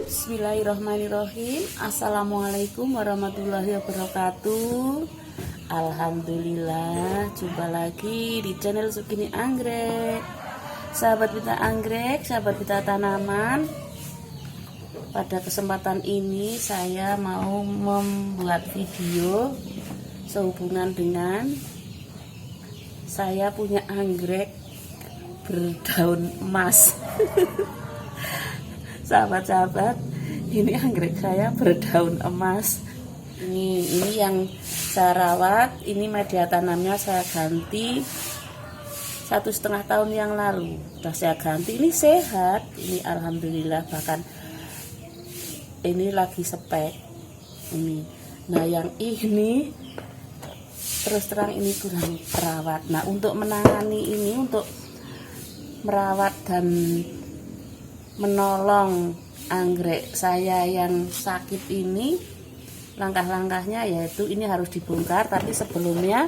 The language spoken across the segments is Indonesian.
Bismillahirrahmanirrahim. Assalamualaikum warahmatullahi wabarakatuh. Alhamdulillah, jumpa lagi di channel Sukini Anggrek. Sahabat Pita Anggrek, sahabat Pita Tanaman. Pada kesempatan ini saya mau membuat video sehubungan dengan saya punya anggrek berdaun emas. Sahabat-sahabat, ini anggrek saya berdaun emas. Ini yang saya rawat. Ini media tanamnya saya ganti 1,5 tahun yang lalu. Sudah saya ganti. Ini sehat. Ini alhamdulillah, bahkan ini lagi spek. Ini. Nah, yang ini terus terang ini kurang terawat. Nah, untuk menangani ini, untuk merawat dan menolong anggrek saya yang sakit ini, langkah-langkahnya yaitu ini harus dibongkar. Tapi sebelumnya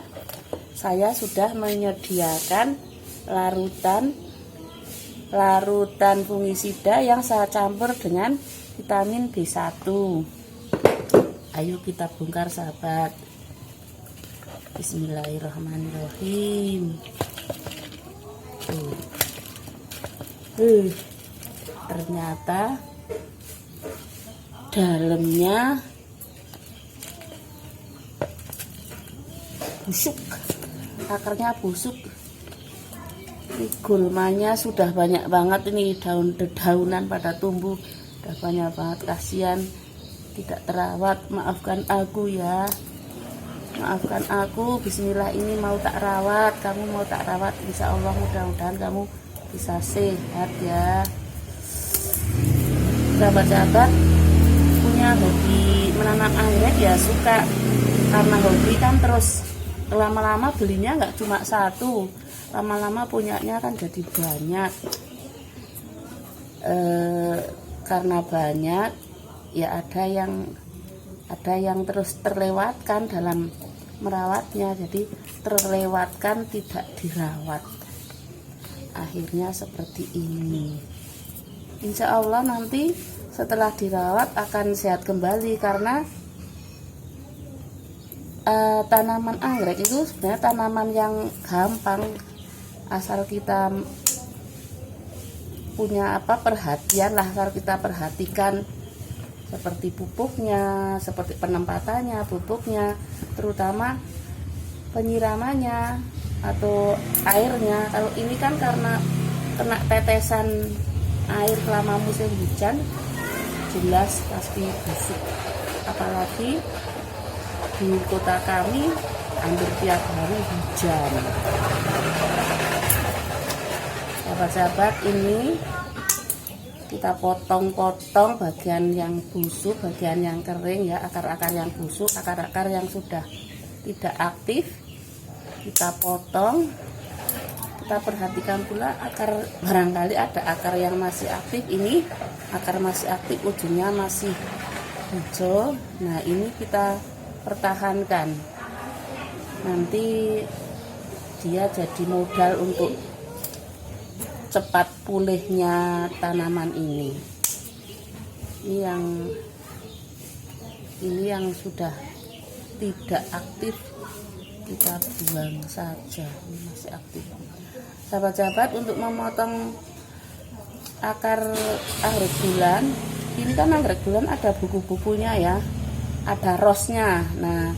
saya sudah menyediakan larutan fungisida yang saya campur dengan vitamin B1. Ayo kita bongkar, sahabat. Bismillahirrahmanirrahim. Ternyata dalamnya busuk, akarnya busuk. Ini gulmanya sudah banyak banget, ini daun-dedaunan pada tumbuh, sudah banyak banget. Kasihan tidak terawat, maafkan aku ya, maafkan aku. Bismillah, ini mau tak rawat, kamu mau tak rawat, insya Allah mudah-mudahan kamu bisa sehat ya. Sahabat-sahabat, punya hobi menanam anggrek ya suka, karena hobi kan terus lama-lama belinya nggak cuma satu, lama-lama punyanya kan jadi banyak. Karena banyak ya, ada yang terus terlewatkan dalam merawatnya, jadi terlewatkan tidak dirawat, akhirnya seperti ini. Insya Allah nanti setelah dirawat akan sehat kembali, karena tanaman anggrek itu sebenarnya tanaman yang gampang, asal kita punya perhatian lah, asal kita perhatikan seperti pupuknya, seperti penempatannya, pupuknya, terutama penyiramannya atau airnya. Kalau ini kan karena kena tetesan air selama musim hujan, jelas pasti busuk. Apalagi di kota kami hampir tiap hari hujan. Sahabat-sahabat, ini kita potong-potong bagian yang busuk, bagian yang kering ya, akar-akar yang busuk, akar-akar yang sudah tidak aktif kita potong. Kita perhatikan pula akar, barangkali ada akar yang masih aktif. Ini akar masih aktif, ujungnya masih hijau. Nah, ini kita pertahankan, nanti dia jadi modal untuk cepat pulihnya tanaman ini. Ini yang sudah tidak aktif kita buang saja. Ini masih aktif. Sahabat-sahabat, untuk memotong akar anggrek bulan, ini kan anggrek bulan ada buku-bukunya ya, ada rosnya. Nah,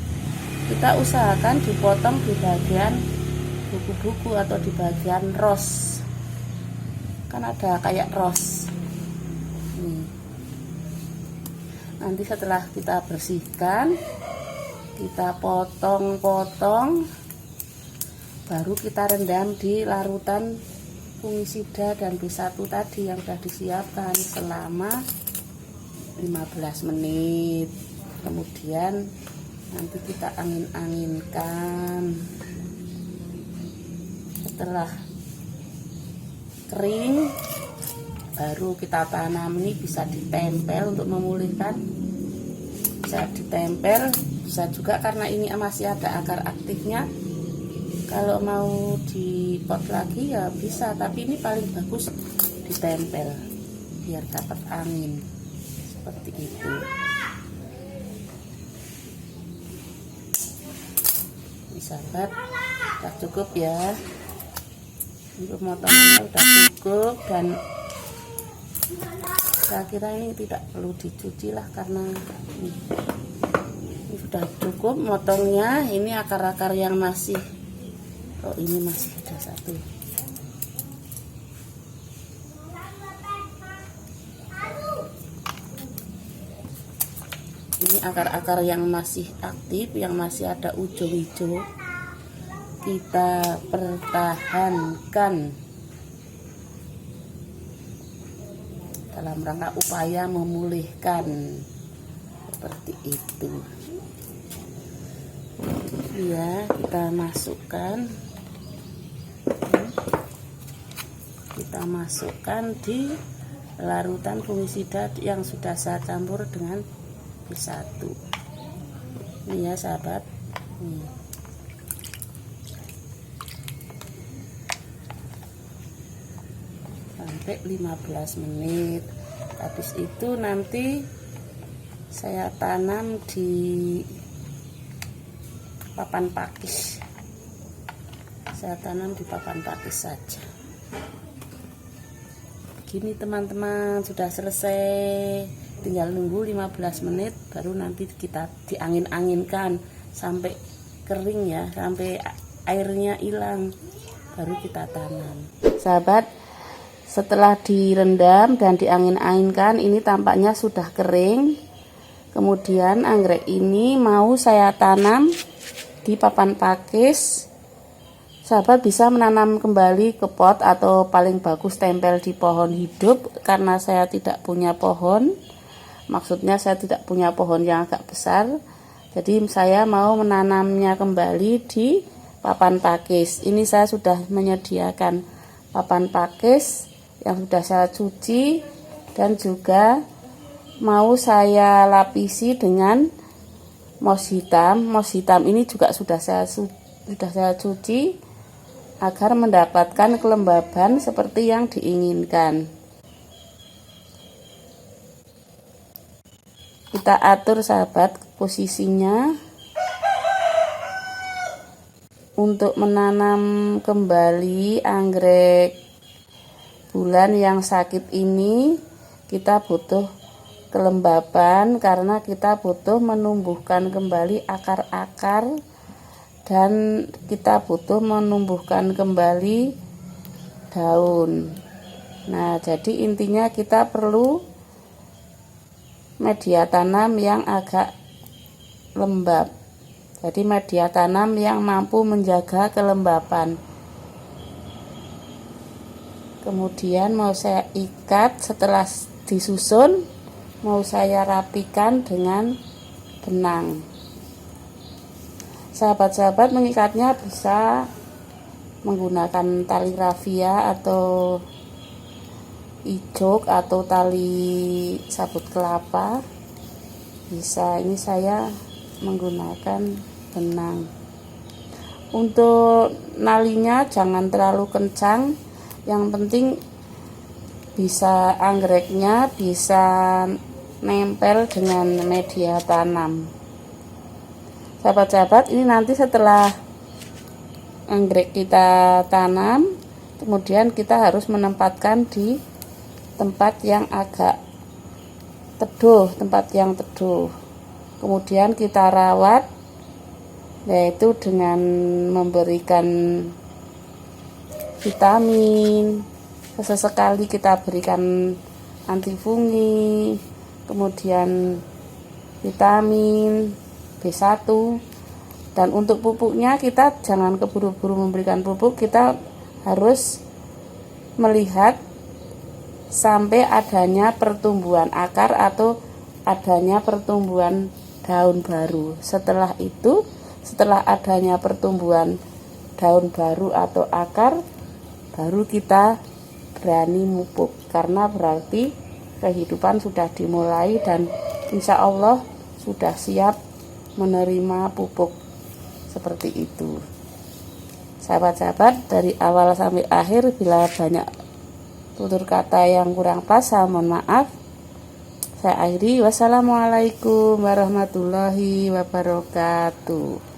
kita usahakan dipotong di bagian buku-buku atau di bagian ros, kan ada kayak ros. Nanti setelah kita bersihkan, kita potong-potong, baru kita rendam di larutan fungisida dan B1 tadi yang sudah disiapkan selama 15 menit. Kemudian nanti kita angin-anginkan. Setelah kering baru kita tanam. Ini bisa ditempel untuk memulihkan, bisa ditempel, bisa juga karena ini masih ada akar aktifnya. Kalau mau dipot lagi ya bisa, tapi ini paling bagus ditempel biar dapat angin. seperti itu. Ini sahabat, sudah cukup ya, untuk potongannya sudah cukup, dan saya kira ini tidak perlu dicuci lah, karena ini sudah cukup motongnya. Ini akar-akar yang masih, oh ini masih ada satu. Ini akar-akar yang masih aktif, yang masih ada ujung hijau, kita pertahankan dalam rangka upaya memulihkan, seperti itu ya. Kita masukkan di larutan fungisida yang sudah saya campur dengan B1. Ini ya sahabat, nih. Sampai 15 menit. Habis itu nanti saya tanam di papan pakis. Saya tanam di papan pakis saja. Gini teman-teman, sudah selesai. Tinggal nunggu 15 menit, baru nanti kita diangin-anginkan sampai kering ya, sampai airnya hilang, baru kita tanam. Sahabat, setelah direndam dan diangin-anginkan, ini tampaknya sudah kering. Kemudian anggrek ini mau saya tanam di papan pakis. Sahabat bisa menanam kembali ke pot, atau paling bagus tempel di pohon hidup. Karena saya tidak punya pohon, maksudnya saya tidak punya pohon yang agak besar, jadi saya mau menanamnya kembali di papan pakis. Ini saya sudah menyediakan papan pakis yang sudah saya cuci, dan juga mau saya lapisi dengan moss hitam. Moss hitam ini juga sudah saya cuci agar mendapatkan kelembaban seperti yang diinginkan. Kita atur sahabat posisinya untuk menanam kembali anggrek bulan yang sakit ini. Kita butuh kelembaban karena kita butuh menumbuhkan kembali akar-akar, dan kita butuh menumbuhkan kembali daun. Nah, jadi intinya kita perlu media tanam yang agak lembab. Jadi media tanam yang mampu menjaga kelembapan. Kemudian mau saya ikat, setelah disusun mau saya rapikan dengan benang. Sahabat-sahabat, mengikatnya bisa menggunakan tali rafia atau ijok atau tali sabut kelapa bisa. Ini saya menggunakan benang. Untuk nalinya jangan terlalu kencang, yang penting bisa anggreknya bisa nempel dengan media tanam. Sahabat-sahabat, ini nanti setelah anggrek kita tanam, kemudian kita harus menempatkan di tempat yang agak teduh, kemudian kita rawat, yaitu dengan memberikan vitamin, sesekali kita berikan antifungi, kemudian vitamin B1, dan untuk pupuknya kita jangan keburu-buru memberikan pupuk. Kita harus melihat sampai adanya pertumbuhan akar atau adanya pertumbuhan daun baru. Setelah itu, setelah adanya pertumbuhan daun baru atau akar, baru kita berani mupuk, karena berarti kehidupan sudah dimulai dan insya Allah sudah siap menerima pupuk. Seperti itu sahabat-sahabat, dari awal sampai akhir bila banyak tutur kata yang kurang pas, saya mohon maaf. Saya akhiri, wassalamualaikum warahmatullahi wabarakatuh.